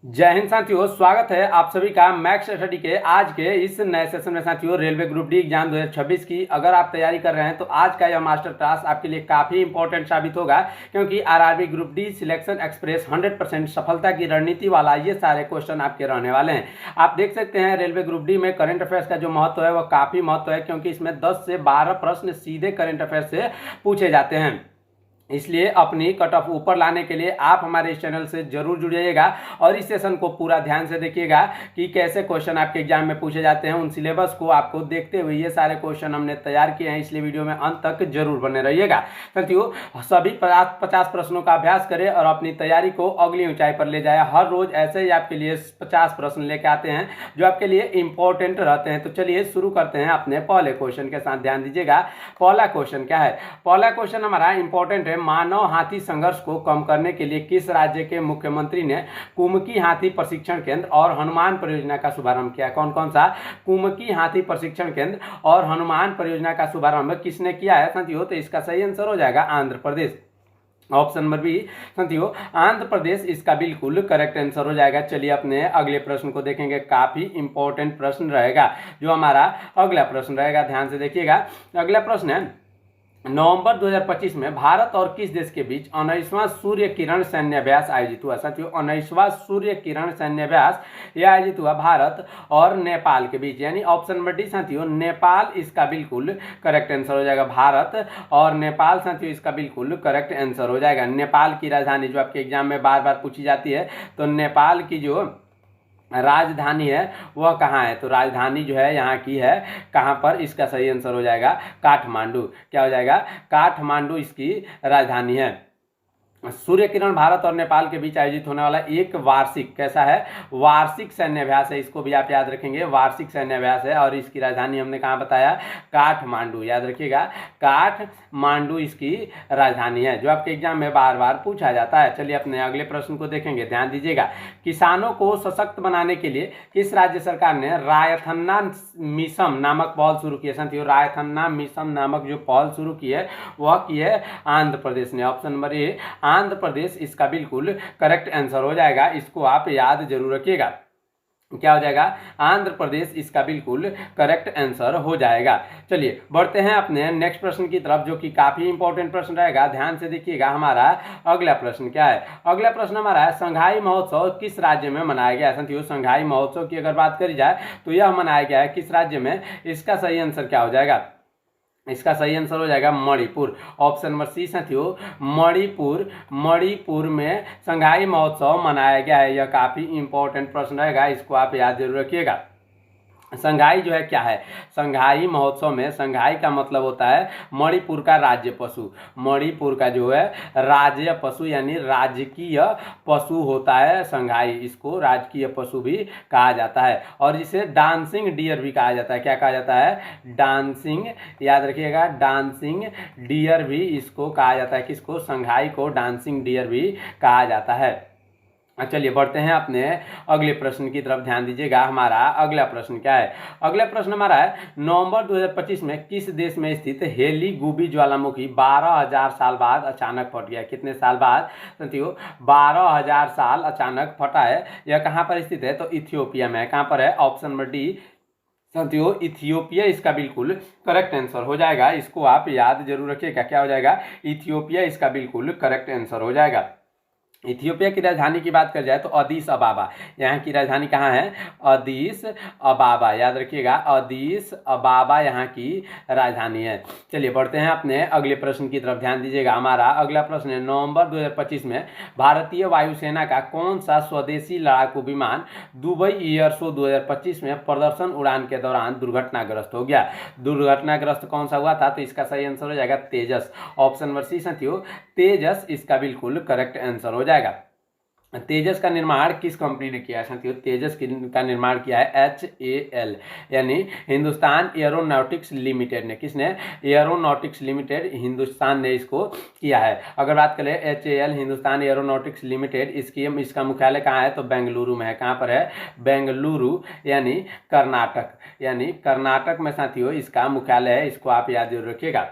जय हिंद साथियों, स्वागत है आप सभी का मैक्स स्टडी के आज के इस नए सेशन में। साथियों, रेलवे ग्रुप डी एग्जाम 2026 की अगर आप तैयारी कर रहे हैं तो आज का यह मास्टर क्लास आपके लिए काफ़ी इंपॉर्टेंट साबित होगा, क्योंकि RRB group D selection express 100% सफलता की रणनीति वाला ये सारे क्वेश्चन आपके रहने वाले हैं। आप देख सकते हैं रेलवे ग्रुप डी में करंट अफेयर्स का जो महत्व है वह काफ़ी महत्व है, क्योंकि इसमें 10 से 12 प्रश्न सीधे करंट अफेयर्स से पूछे जाते हैं। इसलिए अपनी कट ऑफ ऊपर लाने के लिए आप हमारे इस चैनल से जरूर जुड़िएगा और इस सेशन को पूरा ध्यान से देखिएगा कि कैसे क्वेश्चन आपके एग्जाम में पूछे जाते हैं। उन सिलेबस को आपको देखते हुए ये सारे क्वेश्चन हमने तैयार किए हैं, इसलिए वीडियो में अंत तक जरूर बने रहिएगा। साथियों, सभी 50 प्रश्नों का अभ्यास करें और अपनी तैयारी को अगली ऊंचाई पर ले जाए। हर रोज ऐसे ही आपके लिए 50 प्रश्न लेके आते हैं जो आपके लिए इंपॉर्टेंट रहते हैं। तो चलिए शुरू करते हैं अपने पहले क्वेश्चन के साथ। ध्यान दीजिएगा, पहला क्वेश्चन क्या है। पहला क्वेश्चन हमारा इंपॉर्टेंट है। मानव हाथी संघर्ष को कम करने के लिए किस राज्य के मुख्यमंत्री ने कुमकी हाथी प्रशिक्षण केंद्र और हनुमान परियोजना का शुभारंभ किया। कौन कौन सा? कुमकी हाथी प्रशिक्षण केंद्र और हनुमान परियोजना का शुभारंभ किसने किया है साथियों? तो इसका सही आंसर हो जाएगा Andhra Pradesh. Option number B साथियों, आंध्र प्रदेश इसका बिल्कुल करेक्ट आंसर हो जाएगा। चलिए अपने अगले प्रश्न को देखेंगे। काफी इंपॉर्टेंट प्रश्न रहेगा जो हमारा अगला प्रश्न रहेगा। ध्यान से देखिएगा, अगला प्रश्न है नवंबर 2025 में भारत और किस देश के बीच 19वां सूर्य किरण सैन्य अभ्यास आयोजित हुआ। साथियों, 19वां सूर्य किरण सैन्य अभ्यास यह आयोजित हुआ भारत और नेपाल के बीच, यानी ऑप्शन नंबर डी साथियों, नेपाल इसका बिल्कुल करेक्ट आंसर हो जाएगा। भारत और नेपाल साथियों इसका बिल्कुल करेक्ट आंसर हो जाएगा। नेपाल की राजधानी जो आपके एग्जाम में बार बार पूछी जाती है, तो नेपाल की जो राजधानी है वह कहाँ है? तो राजधानी जो है यहाँ की है कहाँ पर? इसका सही आंसर हो जाएगा काठमांडू। क्या हो जाएगा? काठमांडू इसकी राजधानी है। सूर्य किरण भारत और नेपाल के बीच आयोजित होने वाला एक वार्षिक, कैसा है? वार्षिक सैन्य अभ्यास है। इसको भी आप याद रखेंगे, वार्षिक सैन्य अभ्यास है और इसकी राजधानी हमने कहाँ बताया? काठमांडू। याद रखिएगा, काठमांडू इसकी राजधानी है, जो आपके एग्जाम में बार बार पूछा जाता है। चलिए अपने अगले प्रश्न को देखेंगे। ध्यान दीजिएगा, किसानों को सशक्त बनाने के लिए किस राज्य सरकार ने रायथन्ना मिशन नामक पहल शुरू की है? साथियों, रायथन्ना मिशन नामक जो पहल शुरू की है वह की है आंध्र प्रदेश ने। Option number A Andhra Pradesh इसका बिल्कुल करेक्ट आंसर हो जाएगा। इसको आप याद जरूर रखिएगा। क्या हो जाएगा? आंध्र प्रदेश इसका बिल्कुल करेक्ट आंसर हो जाएगा। चलिए बढ़ते हैं अपने नेक्स्ट प्रश्न की तरफ, जो कि काफी इंपॉर्टेंट प्रश्न रहेगा। ध्यान से देखिएगा, हमारा अगला प्रश्न क्या है। अगला प्रश्न हमारा है, संघाई महोत्सव किस राज्य में मनाया गया है? साथियों, संघाई महोत्सव की अगर बात करी जाए तो यह मनाया गया है किस राज्य में? इसका सही आंसर क्या हो जाएगा? इसका सही आंसर हो जाएगा मणिपुर। ऑप्शन नंबर सी साथियों, मणिपुर। मणिपुर में संघाई महोत्सव मनाया गया है। यह काफी इंपॉर्टेंट प्रश्न रहेगा, इसको आप याद जरूर रखिएगा। संघाई जो है क्या है? संघाई महोत्सव में संघाई का मतलब होता है मणिपुर का राज्य पशु। मणिपुर का जो है राज्य पशु यानी राजकीय पशु होता है संघाई। इसको राजकीय पशु भी कहा जाता है और इसे डांसिंग डियर भी कहा जाता है। क्या कहा जाता है? डांसिंग। याद रखिएगा, डांसिंग डियर भी इसको कहा जाता है। किसको? संघाई को डांसिंग डियर भी कहा जाता है। चलिए बढ़ते हैं अपने अगले प्रश्न की तरफ। ध्यान दीजिएगा, हमारा अगला प्रश्न क्या है। अगला प्रश्न हमारा है, नवंबर 2025 में किस देश में स्थित हेली गुबी ज्वालामुखी 12,000 साल बाद अचानक फट गया? कितने साल बाद साथियों? 12,000 साल अचानक फटा है। यह कहाँ पर स्थित है? तो इथियोपिया में। कहाँ पर है? ऑप्शन नंबर डी साथियों, इथियोपिया इसका बिल्कुल करेक्ट आंसर हो जाएगा। इसको आप याद जरूर रखिएगा। क्या हो जाएगा? इथियोपिया इसका बिल्कुल करेक्ट आंसर हो जाएगा। इथियोपिया की राजधानी की बात कर जाए तो अदीस अबाबा। यहाँ की राजधानी कहाँ है? अदीस अबाबा। याद रखिएगा, अदीस अबाबा यहाँ की राजधानी है। चलिए बढ़ते हैं अपने अगले प्रश्न की तरफ। ध्यान दीजिएगा, हमारा अगला प्रश्न है, नवंबर 2025 में भारतीय वायुसेना का कौन सा स्वदेशी लड़ाकू विमान दुबई एयर शो 2025 में प्रदर्शन उड़ान के दौरान दुर्घटनाग्रस्त हो गया? दुर्घटनाग्रस्त कौन सा हुआ था? तो इसका सही आंसर हो जाएगा तेजस। ऑप्शन नंबर सी साथियों, तेजस इसका बिल्कुल करेक्ट आंसर हो जाएगा। तेजस का निर्माण किस कंपनी ने किया है साथियों? तेजस का निर्माण किया है HAL यानी हिंदुस्तान एरोनॉटिक्स लिमिटेड ने। किसने? एरोनॉटिक्स लिमिटेड, हिंदुस्तान ने इसको किया है। अगर बात करें HAL हिंदुस्तान एरोनॉटिक्स लिमिटेड, इसका मुख्यालय कहाँ है? तो बेंगलुरु में है। कहाँ पर है? बेंगलुरु यानी कर्नाटक। यानी कर्नाटक में साथियों इसका मुख्यालय है। इसको आप याद जरूर रखिएगा।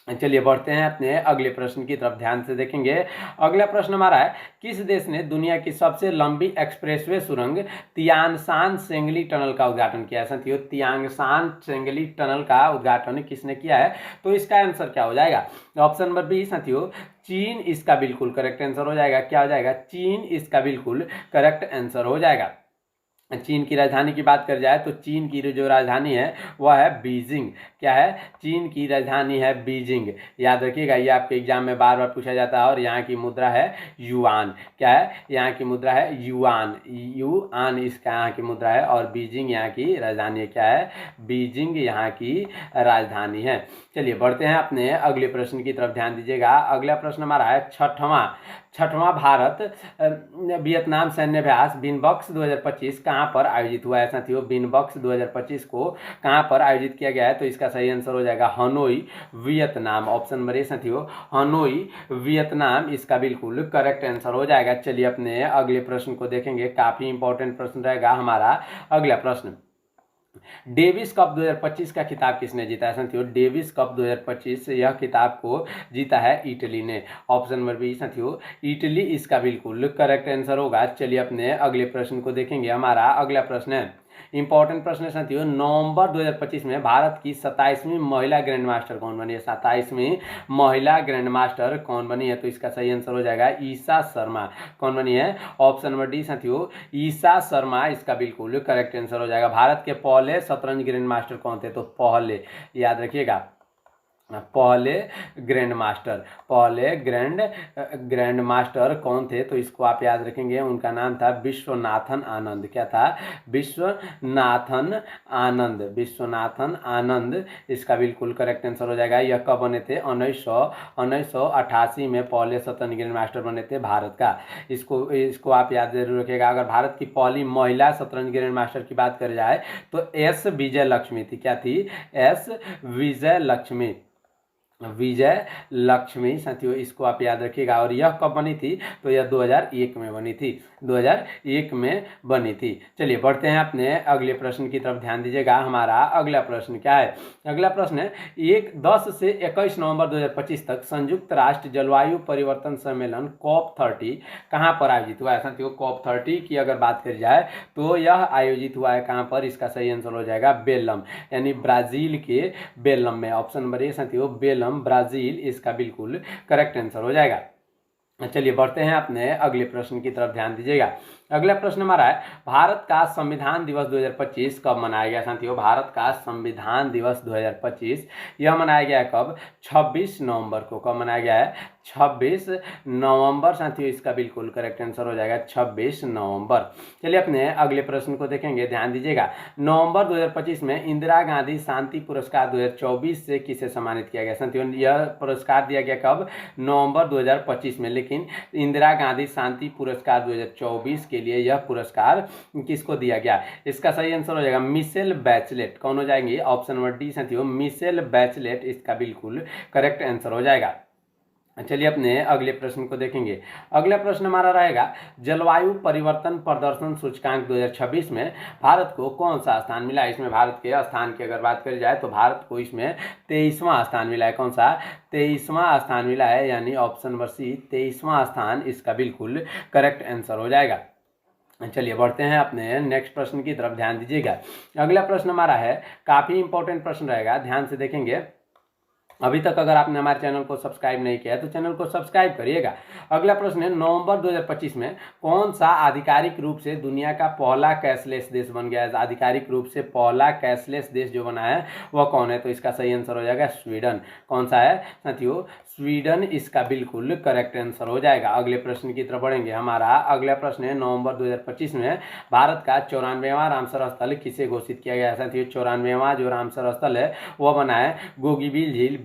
चलिए बढ़ते हैं अपने अगले प्रश्न की तरफ, ध्यान से देखेंगे। अगला प्रश्न हमारा है, किस देश ने दुनिया की सबसे लंबी एक्सप्रेसवे सुरंग तियानशान सेंगली टनल का उद्घाटन किया है? साथियों, तियानशान सेंगली टनल का उद्घाटन किसने किया है? तो इसका आंसर क्या हो जाएगा? ऑप्शन नंबर बी साथियों, चीन इसका बिल्कुल करेक्ट आंसर हो जाएगा। क्या हो जाएगा? चीन इसका बिल्कुल करेक्ट आंसर हो जाएगा। चीन की राजधानी की बात कर जाए तो चीन की जो राजधानी है वह है बीजिंग। क्या है? चीन की राजधानी है बीजिंग। याद रखिएगा, ये आपके एग्जाम में बार बार पूछा जाता है। और यहाँ की मुद्रा है युआन। क्या है? यहाँ की मुद्रा है युआन। युआन इसका यहाँ की मुद्रा है और बीजिंग यहाँ की राजधानी है। क्या है? बीजिंग यहाँ की राजधानी है। चलिए बढ़ते हैं अपने अगले प्रश्न की तरफ, ध्यान दीजिएगा। अगला प्रश्न हमारा है छठवां भारत वियतनाम सैन्य अभ्यास विनबॉक्स 2025 कहाँ पर आयोजित हुआ है? साथियों, विनबॉक्स 2025 को कहाँ पर आयोजित किया गया है? तो इसका सही आंसर हो जाएगा Hanoi, Vietnam. Option number A साथियों, हनोई, वियतनाम इसका बिल्कुल करेक्ट आंसर हो जाएगा। चलिए अपने अगले प्रश्न को देखेंगे, काफी इंपॉर्टेंट प्रश्न रहेगा हमारा अगला प्रश्न। डेविस कप 2025 का खिताब किसने जीता है? साथियों, डेविस कप 2025 यह खिताब को जीता है इटली ने। ऑप्शन नंबर बी साथियों, इटली इसका बिल्कुल करेक्ट आंसर होगा। चलिए अपने अगले प्रश्न को देखेंगे। हमारा अगला प्रश्न है, इंपॉर्टेंट प्रश्न है साथियों, नवंबर 2025 में भारत की 27वीं महिला ग्रैंड मास्टर कौन बनी है? 27वीं महिला ग्रैंड मास्टर कौन बनी है? तो इसका सही आंसर हो जाएगा ईशा शर्मा। कौन बनी है? ऑप्शन नंबर डी साथियों, ईशा शर्मा इसका बिल्कुल करेक्ट आंसर हो जाएगा। भारत के पहले शतरंज ग्रैंड मास्टर कौन थे? तो पहले, याद रखिएगा, पहले ग्रैंड मास्टर कौन थे? तो इसको आप याद रखेंगे, उनका नाम था विश्वनाथन आनंद। क्या था? विश्वनाथन आनंद इसका बिल्कुल करेक्ट आंसर हो जाएगा। यह कब बने थे? 1988 में पहले शतरंज ग्रैंड मास्टर बने थे भारत का। इसको आप याद जरूर रखिएगा। अगर भारत की पहली महिला शतरंज ग्रैंड मास्टर की बात करी जाए तो एस विजय लक्ष्मी थी। क्या थी? एस विजय लक्ष्मी साथियों, इसको आप याद रखिएगा। और यह कब बनी थी? तो यह 2001 में बनी थी। 2001 में बनी थी। चलिए बढ़ते हैं अपने अगले प्रश्न की तरफ, ध्यान दीजिएगा। हमारा अगला प्रश्न क्या है? अगला प्रश्न है, 10 से 21 नवंबर 2025 तक संयुक्त राष्ट्र जलवायु परिवर्तन सम्मेलन COP30 कहाँ पर आयोजित हुआ है? साथियों, COP30 की अगर बात करी जाए तो यह आयोजित हुआ है कहाँ पर? इसका सही आंसर हो जाएगा बेलम, यानी ब्राजील के बेलम में। ऑप्शन नंबर ए साथियों, बेलम, ब्राजील इसका बिल्कुल करेक्ट आंसर हो जाएगा। चलिए बढ़ते हैं अपने अगले प्रश्न की तरफ, ध्यान दीजिएगा। अगला प्रश्न हमारा है, भारत का संविधान दिवस 2025 कब मनाया गया? साथियों, भारत का संविधान दिवस 2025 यह मनाया गया है कब? 26 नवंबर को। कब मनाया गया है? 26 नवंबर साथियों, इसका बिल्कुल करेक्ट आंसर हो जाएगा 26 नवंबर। चलिए अपने अगले प्रश्न को देखेंगे, ध्यान दीजिएगा। नवंबर 2025 में इंदिरा गांधी शांति पुरस्कार 2024 से किसे सम्मानित किया गया? साथियों, यह पुरस्कार दिया गया कब? नवंबर 2025 में। लेकिन इंदिरा गांधी शांति पुरस्कार 2024 के लिए यह पुरस्कार किसको दिया गया? इसका सही आंसर हो जाएगा मिशेल बैचलेट। कौन हो जाएंगे? ऑप्शन नंबर डी साथियों, मिशेल बैचलेट इसका बिल्कुल करेक्ट आंसर हो जाएगा। चलिए अपने अगले प्रश्न को देखेंगे। अगला प्रश्न हमारा रहेगा, जलवायु परिवर्तन प्रदर्शन सूचकांक 2026 में भारत को कौन सा स्थान मिला? इसमें भारत के स्थान की अगर बात करी जाए तो भारत को इसमें 23वां स्थान मिला है। कौन सा? 23वां स्थान मिला है, यानी ऑप्शन नंबर सी 23वां स्थान इसका बिल्कुल करेक्ट आंसर हो जाएगा। चलिए बढ़ते हैं अपने नेक्स्ट प्रश्न की तरफ, ध्यान दीजिएगा। अगला प्रश्न हमारा है, काफी इंपॉर्टेंट प्रश्न रहेगा, ध्यान से देखेंगे। अभी तक अगर आपने हमारे चैनल को सब्सक्राइब नहीं किया है तो चैनल को सब्सक्राइब करिएगा। अगला प्रश्न है, नवंबर 2025 में कौन सा आधिकारिक रूप से दुनिया का पहला कैशलेस देश बन गया है? आधिकारिक रूप से पहला कैशलेस देश जो बना है वह कौन है? तो इसका सही आंसर हो जाएगा स्वीडन। कौन सा है साथियों? स्वीडन इसका बिल्कुल करेक्ट आंसर हो जाएगा। अगले प्रश्न की तरफ बढ़ेंगे। हमारा अगला प्रश्न है, नवंबर 2025 में भारत का 94वां रामसर स्थल किसे घोषित किया गया है? साथियों, 94वां जो रामसर स्थल है वह बना है गोगीबील झील,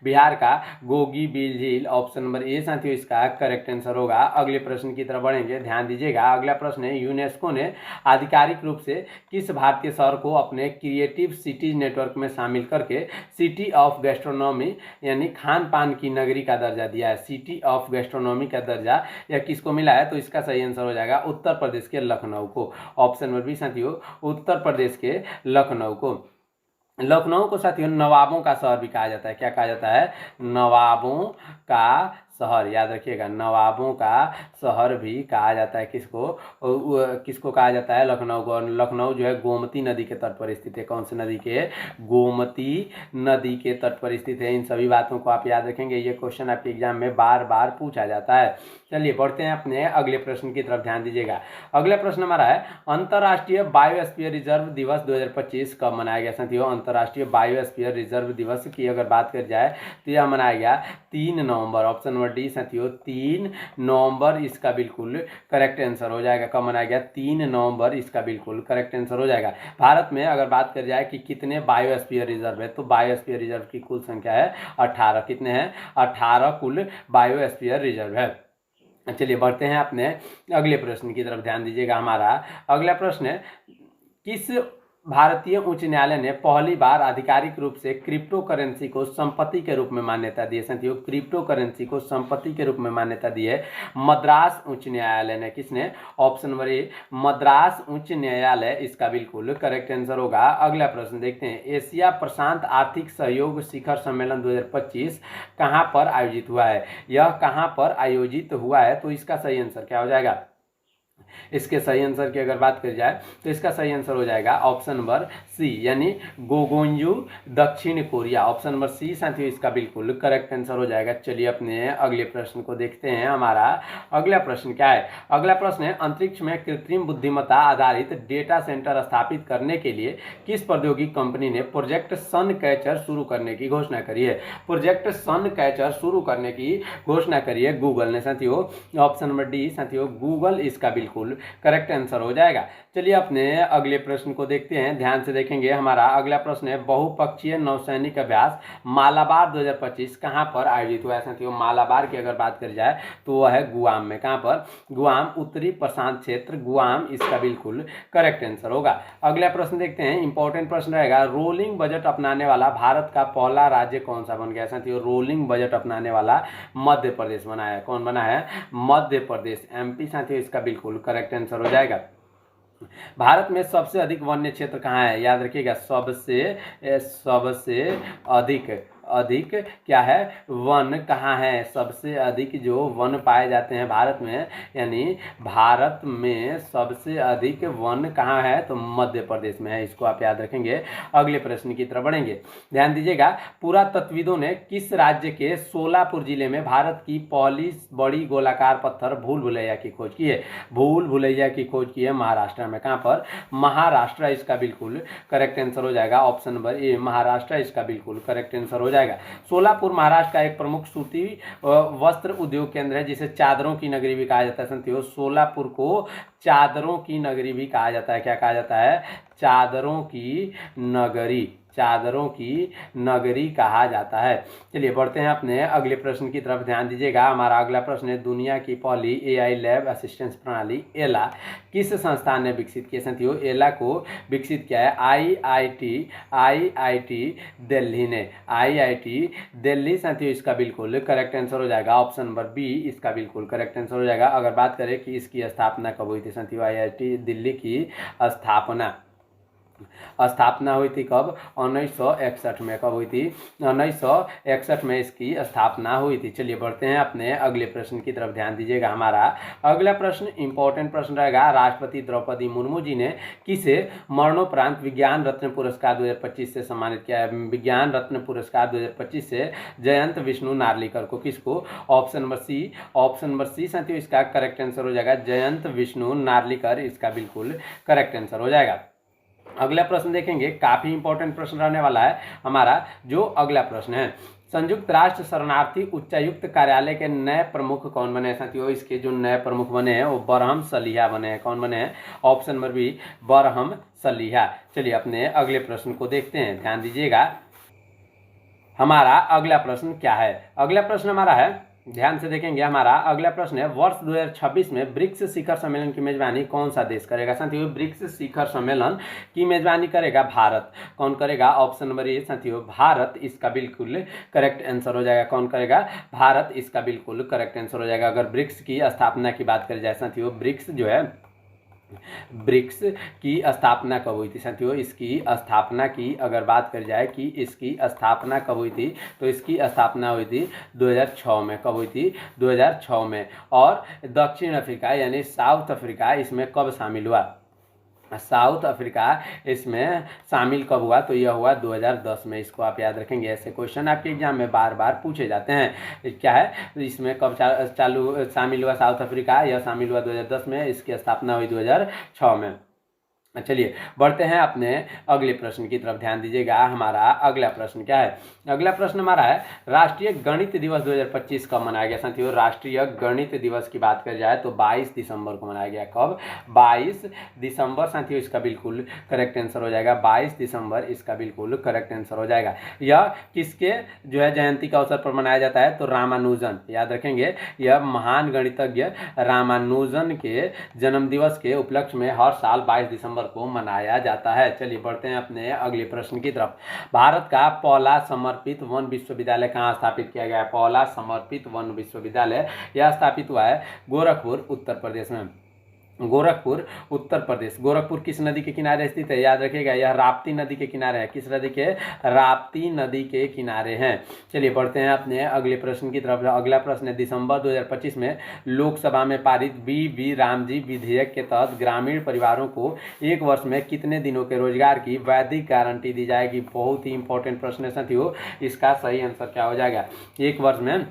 बिहार का गोगीबील झील। ऑप्शन नंबर ए साथियों इसका करेक्ट आंसर होगा। अगले प्रश्न की तरफ बढ़ेंगे, ध्यान दीजिएगा। अगला प्रश्न है, यूनेस्को ने आधिकारिक रूप से किस भारतीय शहर को अपने क्रिएटिव सिटीज नेटवर्क में शामिल करके सिटी ऑफ गैस्ट्रोनॉमी यानी खान पान की नगरी का दर्जा दिया है? सिटी ऑफ गैस्ट्रोनॉमी का दर्जा यह किसको मिला है? तो इसका सही आंसर हो जाएगा उत्तर प्रदेश के लखनऊ को। ऑप्शन नंबर बी साथियों, उत्तर प्रदेश के लखनऊ को। लखनऊ को साथियों नवाबों का शहर भी कहा जाता है। क्या कहा जाता है? नवाबों का शहर, याद रखिएगा, नवाबों का शहर भी कहा जाता है। किसको कहा जाता है? लखनऊ को। लखनऊ जो है गोमती नदी के तट पर स्थित है। कौन सी नदी के? गोमती नदी के तट पर स्थित है। इन सभी बातों को आप याद रखेंगे, ये क्वेश्चन आपके एग्जाम में बार बार पूछा जाता है। चलिए बढ़ते हैं अपने अगले प्रश्न की तरफ, ध्यान दीजिएगा। अगला प्रश्न हमारा है, अंतर्राष्ट्रीय बायोस्फीयर रिजर्व दिवस 2025 कब मनाया गया? साथियों अंतर्राष्ट्रीय बायोस्फीयर रिजर्व दिवस की अगर बात कर जाए तो यह मनाया गया 3 नवंबर। ऑप्शन नंबर डी साथियों 3 नवंबर इसका बिल्कुल करेक्ट आंसर हो जाएगा। कब मनाया गया? 3 नवंबर इसका बिल्कुल करेक्ट आंसर हो जाएगा। भारत में अगर बात कर जाए कि कितने बायोस्फीयर रिजर्व है, तो बायोस्फीयर रिजर्व की कुल संख्या है 18। कितने हैं? 18 कुल बायोस्फीयर रिजर्व है। चलिए बढ़ते हैं अपने अगले प्रश्न की तरफ, ध्यान दीजिएगा। हमारा अगला प्रश्न है, किस भारतीय उच्च न्यायालय ने पहली बार आधिकारिक रूप से क्रिप्टो करेंसी को संपत्ति के रूप में मान्यता दी है? साथियों क्रिप्टो करेंसी को संपत्ति के रूप में मान्यता दी है मद्रास उच्च न्यायालय ने। किसने? ऑप्शन नंबर ए मद्रास उच्च न्यायालय इसका बिल्कुल करेक्ट आंसर होगा। अगला प्रश्न देखते हैं, एशिया प्रशांत आर्थिक सहयोग शिखर सम्मेलन 2025 कहां पर आयोजित हुआ है? यह कहां पर आयोजित हुआ है? तो इसका सही आंसर क्या हो जाएगा? इसके सही आंसर की अगर बात करी जाए तो इसका सही आंसर हो जाएगा ऑप्शन नंबर सी, यानी गोगोंजू दक्षिण कोरिया। ऑप्शन नंबर सी साथियों इसका बिल्कुल करेक्ट आंसर हो जाएगा। चलिए अपने अगले प्रश्न को देखते हैं। हमारा अगला प्रश्न क्या है? अगला प्रश्न है, अंतरिक्ष में कृत्रिम बुद्धिमत्ता आधारित डेटा सेंटर स्थापित करने के लिए किस प्रौद्योगिकी कंपनी ने प्रोजेक्ट सन कैचर शुरू करने की घोषणा करी है? प्रोजेक्ट सन कैचर शुरू करने की घोषणा करी है गूगल ने। साथियों ऑप्शन नंबर डी साथियों गूगल इसका बिल्कुल करेक्ट आंसर हो जाएगा। चलिए अपने अगले प्रश्न को देखते हैं, ध्यान से देखेंगे। हमारा अगला प्रश्न है, बहुपक्षीय नौसैनिक अभ्यास मालाबार 2025 कहां पर आयोजित हुआ है? साथियों मालाबार की अगर बात करी जाए तो वह है गुआम में। कहां पर? गुआम, उत्तरी प्रशांत क्षेत्र, गुआम इसका बिल्कुल करेक्ट आंसर होगा। अगला प्रश्न देखते हैं, इंपॉर्टेंट प्रश्न रहेगा, रोलिंग बजट अपनाने वाला भारत का पहला राज्य कौन सा बन गया? साथियों रोलिंग बजट अपनाने वाला मध्य प्रदेश बना है। कौन बना है? मध्य प्रदेश, एमपी साथियों इसका बिल्कुल करेक्ट आंसर हो जाएगा। भारत में सबसे अधिक वन्य क्षेत्र कहाँ है? याद रखिएगा, सबसे अधिक क्या है? वन कहाँ है? सबसे अधिक जो वन पाए जाते हैं भारत में, यानी भारत में सबसे अधिक वन कहाँ है? तो मध्य प्रदेश में है। इसको आप याद रखेंगे। अगले प्रश्न की तरफ बढ़ेंगे, ध्यान दीजिएगा। पुरातत्वविदों ने किस राज्य के सोलापुर जिले में भारत की पहली बड़ी गोलाकार पत्थर भूल भुलैया की खोज की है? भूल भुलैया की खोज की है महाराष्ट्र में। कहाँ पर? महाराष्ट्र इसका बिल्कुल करेक्ट आंसर हो जाएगा। ऑप्शन नंबर ए महाराष्ट्र इसका बिल्कुल करेक्ट आंसर हो जाएगा। सोलापुर महाराष्ट्र का एक प्रमुख सूती वस्त्र उद्योग केंद्र है, जिसे चादरों की नगरी भी कहा जाता है। साथियों सोलापुर को चादरों की नगरी भी कहा जाता है। क्या कहा जाता है? चादरों की नगरी, चादरों की नगरी कहा जाता है। चलिए बढ़ते हैं अपने अगले प्रश्न की तरफ, ध्यान दीजिएगा। हमारा अगला प्रश्न है, दुनिया की पहली एआई लैब असिस्टेंस प्रणाली एला किस संस्थान ने विकसित किया? साथियों एला को विकसित किया है आईआईटी दिल्ली ने। आईआईटी दिल्ली साथियों इसका बिल्कुल करेक्ट आंसर हो जाएगा। ऑप्शन नंबर बी इसका बिल्कुल करेक्ट आंसर हो जाएगा। अगर बात करें कि इसकी स्थापना कब हुई थी? साथियों आईआईटी दिल्ली की स्थापना हुई थी कब? 1961 में। कब हुई थी? 1961 में इसकी स्थापना हुई थी। चलिए बढ़ते हैं अपने अगले प्रश्न की तरफ, ध्यान दीजिएगा। हमारा अगला प्रश्न इंपॉर्टेंट प्रश्न रहेगा, राष्ट्रपति द्रौपदी मुर्मू जी ने किसे मरणोपरांत विज्ञान रत्न पुरस्कार 2025 से सम्मानित किया है? विज्ञान रत्न पुरस्कार 2025 से जयंत विष्णु नार्लिकर को। किसको? ऑप्शन नंबर सी साथियों इसका करेक्ट आंसर हो जाएगा। जयंत विष्णु नार्लिकर इसका बिल्कुल करेक्ट आंसर हो जाएगा। अगला प्रश्न देखेंगे, काफी इंपॉर्टेंट प्रश्न रहने वाला है हमारा। जो अगला प्रश्न है, संयुक्त राष्ट्र शरणार्थी उच्चायुक्त कार्यालय के नए प्रमुख कौन बने? साथियों इसके जो नए प्रमुख बने हैं वो बरहम सलिहा बने हैं। कौन बने हैं? Option number B Barham Saliha. चलिए अपने अगले प्रश्न को देखते हैं, ध्यान दीजिएगा। हमारा अगला प्रश्न क्या है? अगला प्रश्न हमारा है, ध्यान से देखेंगे। हमारा अगला प्रश्न है, वर्ष 2026 में ब्रिक्स शिखर सम्मेलन की मेजबानी कौन सा देश करेगा? साथियों ब्रिक्स शिखर सम्मेलन की मेजबानी करेगा भारत। कौन करेगा? ऑप्शन नंबर ए साथियों भारत इसका बिल्कुल करेक्ट आंसर हो जाएगा। कौन करेगा? भारत इसका बिल्कुल करेक्ट आंसर हो जाएगा। अगर ब्रिक्स की स्थापना की बात करी जाए साथियों, ब्रिक्स जो है ब्रिक्स की स्थापना कब हुई थी साथियों? इसकी स्थापना की अगर बात कर जाए कि इसकी स्थापना कब हुई थी, तो इसकी स्थापना हुई थी 2006 में। कब हुई थी? 2006 में। और दक्षिण अफ्रीका यानी साउथ अफ्रीका इसमें कब शामिल हुआ? साउथ अफ्रीका इसमें शामिल कब हुआ? तो यह हुआ 2010 में। इसको आप याद रखेंगे, ऐसे क्वेश्चन आपके एग्जाम में बार बार पूछे जाते हैं। क्या है इसमें कब चालू शामिल हुआ साउथ अफ्रीका? यह शामिल हुआ 2010 में, इसकी स्थापना हुई 2006 में। चलिए बढ़ते हैं अपने अगले प्रश्न की तरफ, ध्यान दीजिएगा। हमारा अगला प्रश्न क्या है? अगला प्रश्न हमारा है राष्ट्रीय गणित दिवस 2025 कब मनाया गया साथियों? राष्ट्रीय गणित दिवस की बात कर जाए तो 22 दिसंबर को मनाया गया। कब? 22 दिसंबर साथियों, इसका बिल्कुल करेक्ट आंसर हो जाएगा। 22 दिसंबर इसका बिल्कुल करेक्ट आंसर हो जाएगा। यह किसके जो है जयंती का अवसर पर मनाया जाता है? तो रामानुजन, याद रखेंगे, यह महान गणितज्ञ रामानुजन के जन्म दिवस के उपलक्ष्य में हर साल 22 दिसंबर को मनाया जाता है। चलिए बढ़ते हैं अपने अगले प्रश्न की तरफ। भारत का पहला समर्पित वन विश्वविद्यालय कहाँ स्थापित किया गया है? पहला समर्पित वन विश्वविद्यालय यह स्थापित हुआ है गोरखपुर उत्तर प्रदेश में। गोरखपुर उत्तर प्रदेश। गोरखपुर किस नदी के किनारे स्थित है? याद रखिएगा, यह राप्ती नदी के किनारे है। किस नदी के? राप्ती नदी के किनारे हैं। चलिए बढ़ते हैं अपने अगले प्रश्न की तरफ। अगला प्रश्न है दिसंबर 2025 में लोकसभा में पारित बी रामजी विधेयक के तहत ग्रामीण परिवारों को एक वर्ष में कितने दिनों के रोजगार की वैधिक गारंटी दी जाएगी? बहुत ही इंपॉर्टेंट प्रश्न है साथियों। इसका सही आंसर क्या हो जाएगा? एक वर्ष में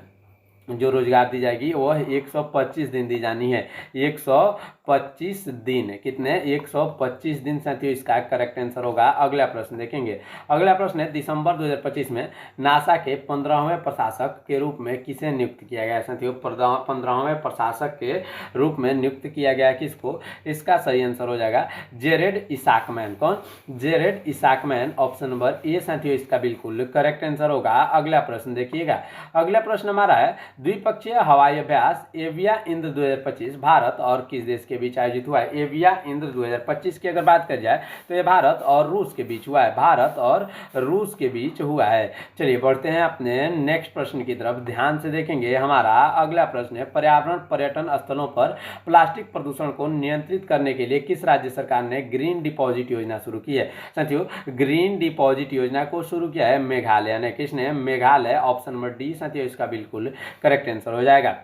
जो रोजगार दी जाएगी वह 125 दिन दी जानी है। 125 दिन। कितने? 125 दिन साथियों, इसका करेक्ट आंसर होगा। अगला प्रश्न देखेंगे। अगला प्रश्न है दिसंबर 2025 में नासा के 15वें प्रशासक के रूप में किसे नियुक्त किया गया साथियों? 15वें प्रशासक के रूप में नियुक्त किया गया किसको? इसका सही आंसर हो जाएगा जेरेड इसाकमैन। कौन? जेरेड इसाकमैन। ऑप्शन नंबर ए साथियों, इसका बिल्कुल करेक्ट आंसर होगा। अगला प्रश्न देखिएगा। अगला प्रश्न हमारा है द्विपक्षीय हवाई अभ्यास एविया इंद्र 2025 भारत और किस देश के बीच आयोजित हुआ है? एविया इंद्र 2025 की अगर बात कर जाए तो यह भारत और रूस के बीच हुआ है। भारत और रूस के बीच हुआ है। चलिए बढ़ते हैं अपने नेक्स्ट प्रश्न की तरफ, ध्यान से देखेंगे। हमारा अगला प्रश्न है पर्यावरण पर्यटन स्थलों पर प्लास्टिक प्रदूषण को नियंत्रित करने के लिए किस राज्य सरकार ने ग्रीन डिपॉजिट योजना शुरू की है? साथियों ग्रीन डिपॉजिट योजना को शुरू किया है मेघालय ने। किसने? मेघालय। ऑप्शन नंबर डी साथियों, इसका बिल्कुल करेक्ट आंसर हो जाएगा।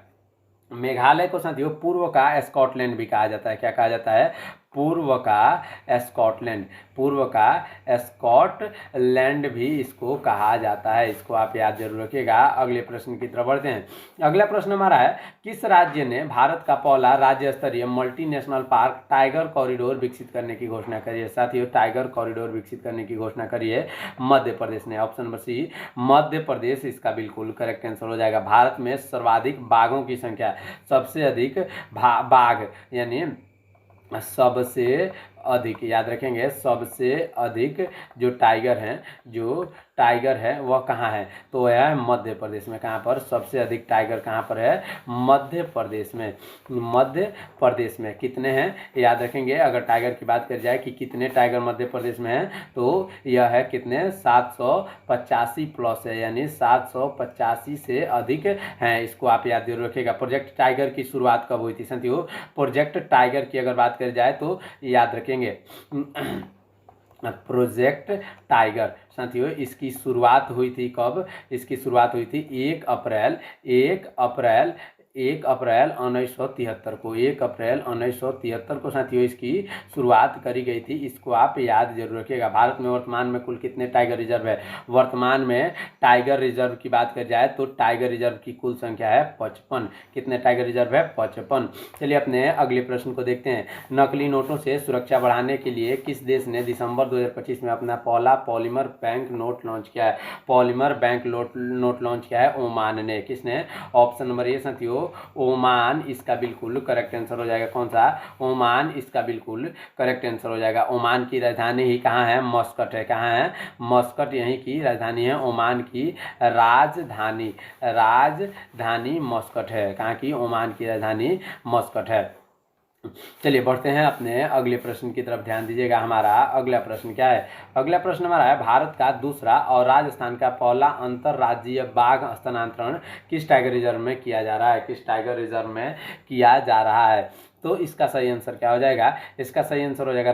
मेघालय को साथियों पूर्व का स्कॉटलैंड भी कहा जाता है। क्या कहा जाता है? पूर्व का स्कॉटलैंड। पूर्व का स्कॉटलैंड भी इसको कहा जाता है। इसको आप याद जरूर रखिएगा। अगले प्रश्न की तरफ बढ़ते हैं। अगला प्रश्न हमारा है किस राज्य ने भारत का पहला राज्य स्तरीय मल्टीनेशनल पार्क टाइगर कॉरिडोर विकसित करने की घोषणा करी है? साथियों टाइगर कॉरिडोर विकसित करने की घोषणा करी है मध्य प्रदेश ने। Option number C Madhya Pradesh, इसका बिल्कुल करेक्ट आंसर हो जाएगा। भारत में सर्वाधिक बाघों की संख्या, सबसे अधिक बाघ यानी सबसे अधिक, याद रखेंगे, सबसे अधिक जो टाइगर हैं, जो टाइगर है वह कहाँ है? तो वह है मध्य प्रदेश में। कहाँ पर? सबसे अधिक टाइगर कहाँ पर है? मध्य प्रदेश में। मध्य प्रदेश में कितने हैं याद रखेंगे। अगर टाइगर की बात कर जाए कि कितने टाइगर मध्य प्रदेश में हैं, तो यह है कितने? 785 प्लस है, यानी 785 से अधिक हैं। इसको आप याद जरूर रखिएगा। प्रोजेक्ट टाइगर की शुरुआत कब हुई थी साथियों? प्रोजेक्ट टाइगर की अगर बात कर जाए तो याद रखेंगे प्रोजेक्ट टाइगर साथियों, इसकी शुरुआत हुई थी कब? इसकी शुरुआत हुई थी 1 अप्रैल 1973 को। 1 अप्रैल 1973 को साथियों इसकी शुरुआत करी गई थी। इसको आप याद जरूर रखिएगा। भारत में वर्तमान में कुल कितने टाइगर रिजर्व है? वर्तमान में टाइगर रिजर्व की बात कर जाए तो टाइगर रिजर्व की कुल संख्या है 55। कितने टाइगर रिजर्व है? 55। चलिए अपने अगले प्रश्न को देखते हैं। नकली नोटों से सुरक्षा बढ़ाने के लिए किस देश ने दिसंबर 2025 में अपना पहला पॉलीमर बैंक नोट लॉन्च किया है? पॉलीमर बैंक नोट लॉन्च किया है ओमान ने। किसने? ऑप्शन नंबर ए साथियों ओमान, इसका बिल्कुल करेक्ट आंसर हो जाएगा। कौन सा? ओमान, इसका बिल्कुल करेक्ट आंसर हो जाएगा। ओमान की राजधानी ही कहाँ है? मस्कट है। कहाँ है? मस्कट यहीं की राजधानी है। ओमान की राजधानी मस्कट है। कहाँ की? ओमान की राजधानी मस्कट है। चलिए बढ़ते हैं अपने अगले प्रश्न की तरफ, ध्यान दीजिएगा। हमारा अगला प्रश्न क्या है? अगला प्रश्न हमारा है भारत का दूसरा और राजस्थान का पहला अंतरराज्यीय बाघ स्थानांतरण किस टाइगर रिजर्व में किया जा रहा है? किस टाइगर रिजर्व में किया जा रहा है? तो इसका सही आंसर क्या हो जाएगा? इसका सही आंसर हो जाएगा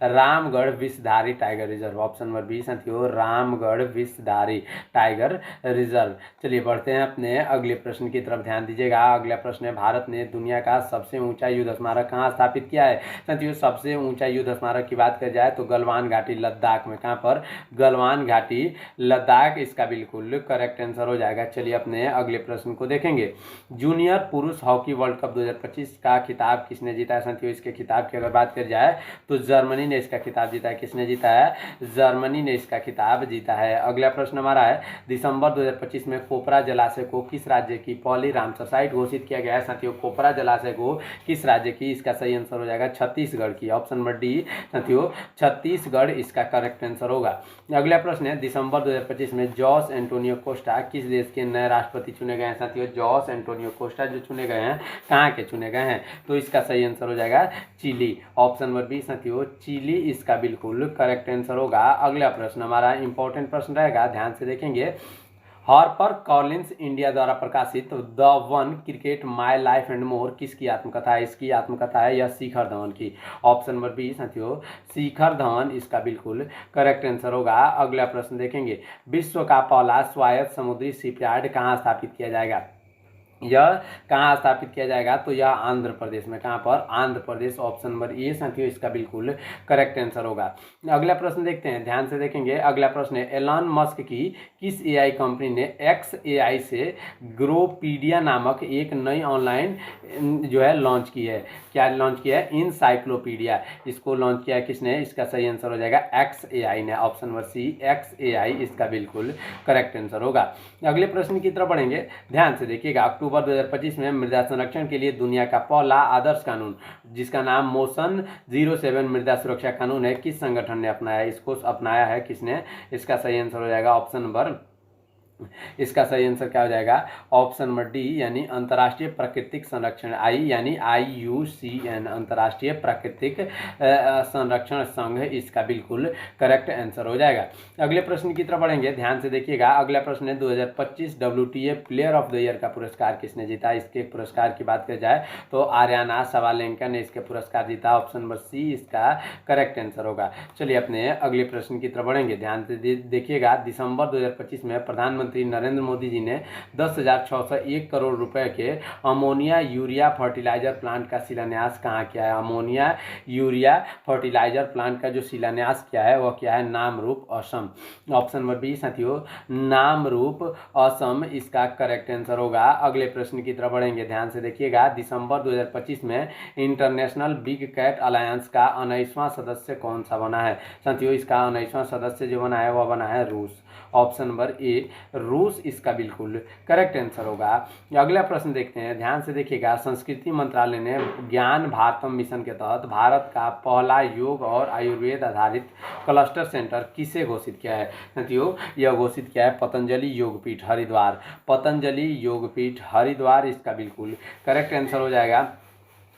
Ramgarh Vishdhari tiger reserve. Option number B साथियों, रामगढ़ विषधारी टाइगर रिजर्व। चलिए बढ़ते हैं अपने अगले प्रश्न की तरफ, ध्यान दीजिएगा। अगला प्रश्न है, भारत ने दुनिया का सबसे ऊंचा युद्ध स्मारक कहाँ स्थापित किया है? साथियों सबसे ऊंचा युद्ध स्मारक की बात कर जाए तो गलवान घाटी लद्दाख में। कहाँ पर? गलवान घाटी लद्दाख इसका बिल्कुल करेक्ट आंसर हो जाएगा। चलिए अपने अगले प्रश्न को देखेंगे। जूनियर पुरुष हॉकी वर्ल्ड कप 2025 का खिताब किसने जीता है? साथियों इसके खिताब की अगर बात कर जाए तो जर्मनी ने इसका खिताब जीता है। किसने जीता है? जर्मनी ने इसका खिताब जीता है। अगला प्रश्न हमारा है, दिसंबर 2025 में कोपरा जलाशय को किस राज्य की पॉली रामसर साइट घोषित किया गया है? साथियों कोपरा जलाशय को किस राज्य की? इसका सही आंसर हो जाएगा छत्तीसगढ़ की। ऑप्शन नंबर डी साथियों, छत्तीसगढ़ इसका करेक्ट आंसर होगा। अगला प्रश्न है, दिसंबर 2025 में जॉस एंटोनियो कोस्टा किस देश के नए राष्ट्रपति चुने गए हैं? साथियों जॉस एंटोनियो कोस्टा जो चुने गए हैं, कहाँ के चुने गए हैं? तो इसका सही आंसर हो जाएगा चिली। ऑप्शन नंबर बी साथियों, चिली इसका बिल्कुल करेक्ट आंसर होगा। अगला प्रश्न हमारा इंपॉर्टेंट प्रश्न रहेगा, ध्यान से देखेंगे। हार्पर कॉलिंस इंडिया द्वारा प्रकाशित the one cricket my life and more किसकी आत्मकथा है? इसकी आत्मकथा है यह शिखर धवन की। ऑप्शन नंबर बी साथियों, शिखर धवन इसका बिल्कुल करेक्ट आंसर होगा। अगला प्रश्न देखेंगे, विश्व का पहला स्वायत्त समुद्री शिपयार्ड कहाँ स्थापित किया जाएगा? यह कहाँ स्थापित किया जाएगा? तो यह आंध्र प्रदेश में। कहाँ पर? Andhra Pradesh. Option number A साथियों इसका बिल्कुल करेक्ट आंसर होगा। अगला प्रश्न देखते हैं, ध्यान से देखेंगे। अगला प्रश्न है, एलन मस्क की किस एआई कंपनी ने XAI से ग्रोपीडिया नामक एक नई ऑनलाइन जो है लॉन्च की है? क्या लॉन्च किया है? इनसाइक्लोपीडिया। इसको लॉन्च किया है किसने? इसका सही आंसर हो जाएगा XAI ने। ऑप्शन नंबर सी XAI इसका बिल्कुल करेक्ट आंसर होगा। अगले प्रश्न की तरफ बढ़ेंगे, ध्यान से देखिएगा। अक्टूबर 2025 में मृदा संरक्षण के लिए दुनिया का पहला आदर्श कानून, जिसका नाम मोशन 07 मृदा सुरक्षा कानून है, किस संगठन ने अपनाया? इसको अपनाया है किसने? इसका सही आंसर हो जाएगा ऑप्शन नंबर, इसका सही आंसर क्या हो जाएगा? ऑप्शन नंबर डी यानी अंतर्राष्ट्रीय प्राकृतिक संरक्षण, यानी IUCN अंतर्राष्ट्रीय प्राकृतिक संरक्षण संघ इसका बिल्कुल करेक्ट आंसर हो जाएगा। अगले प्रश्न की तरफ बढ़ेंगे, ध्यान से देखिएगा। अगला प्रश्न है, 2025 WTA player of the year का पुरस्कार किसने जीता? इसके पुरस्कार की बात की जाए तो आर्याना सवालेंका ने इसके पुरस्कार जीता। ऑप्शन नंबर सी इसका करेक्ट आंसर होगा। चलिए अपने अगले प्रश्न की तरफ बढ़ेंगे, ध्यान से देखिएगा। दिसंबर 2025 में प्रधानमंत्री नरेंद्र मोदी जी ने 10,601 करोड़ रुपए के अमोनिया यूरिया फर्टिलाइजर प्लांट का शिलान्यास कहाँ किया है? अमोनिया यूरिया फर्टिलाइजर प्लांट का जो शिलान्यास किया है वह क्या है? Namrup Assam. Option number B साथियों, नामरूप असम इसका करेक्ट आंसर होगा। अगले प्रश्न की तरफ बढ़ेंगे, ध्यान से देखिएगा। दिसंबर 2025 में इंटरनेशनल बिग कैट अलायंस का 19वां सदस्य कौन सा बना है? साथियों इसका 19वां सदस्य जो बना है वह बना है रूस। ऑप्शन नंबर ए रूस इसका बिल्कुल करेक्ट आंसर होगा। अगला प्रश्न देखते हैं, ध्यान से देखिएगा। संस्कृति मंत्रालय ने ज्ञान भारतम मिशन के तहत भारत का पहला योग और आयुर्वेद आधारित क्लस्टर सेंटर किसे घोषित किया है? साथियों यह घोषित किया है पतंजलि योगपीठ हरिद्वार। पतंजलि योगपीठ हरिद्वार इसका बिल्कुल करेक्ट आंसर हो जाएगा।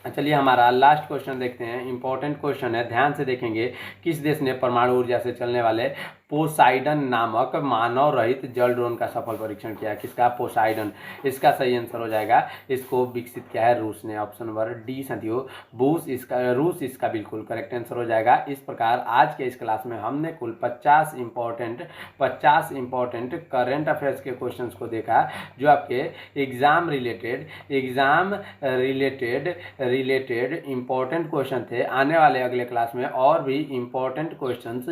चलिए हमारा लास्ट क्वेश्चन देखते हैं, इंपॉर्टेंट क्वेश्चन है, ध्यान से देखेंगे। किस देश ने परमाणु ऊर्जा से चलने वाले पोसाइडन नामक मानव रहित जल ड्रोन का सफल परीक्षण किया? किसका? पोसाइडन। इसका सही आंसर हो जाएगा, इसको विकसित किया है रूस ने। ऑप्शन नंबर डी साथियों, रूस इसका बिल्कुल करेक्ट आंसर हो जाएगा। इस प्रकार आज के इस क्लास में हमने कुल 50 इंपॉर्टेंट करेंट अफेयर्स के क्वेश्चंस को देखा, जो आपके एग्जाम रिलेटेड इंपॉर्टेंट क्वेश्चन थे। आने वाले अगले क्लास में और भी इंपॉर्टेंट क्वेश्चंस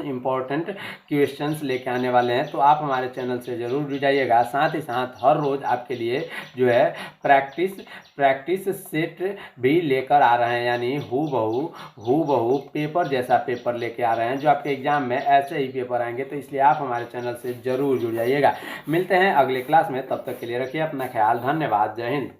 लेके आने वाले हैं, तो आप हमारे चैनल से जरूर जुड़ जाइएगा। साथ ही साथ हर रोज आपके लिए जो है प्रैक्टिस सेट भी लेकर आ रहे हैं, यानी हूबहू पेपर जैसा पेपर लेके आ रहे हैं, जो आपके एग्जाम में ऐसे ही पेपर आएंगे। तो इसलिए आप हमारे चैनल से जरूर जुड़ जाइएगा। मिलते हैं अगले क्लास में, तब तक के लिए रखिए अपना ख्याल। धन्यवाद। जय हिंद।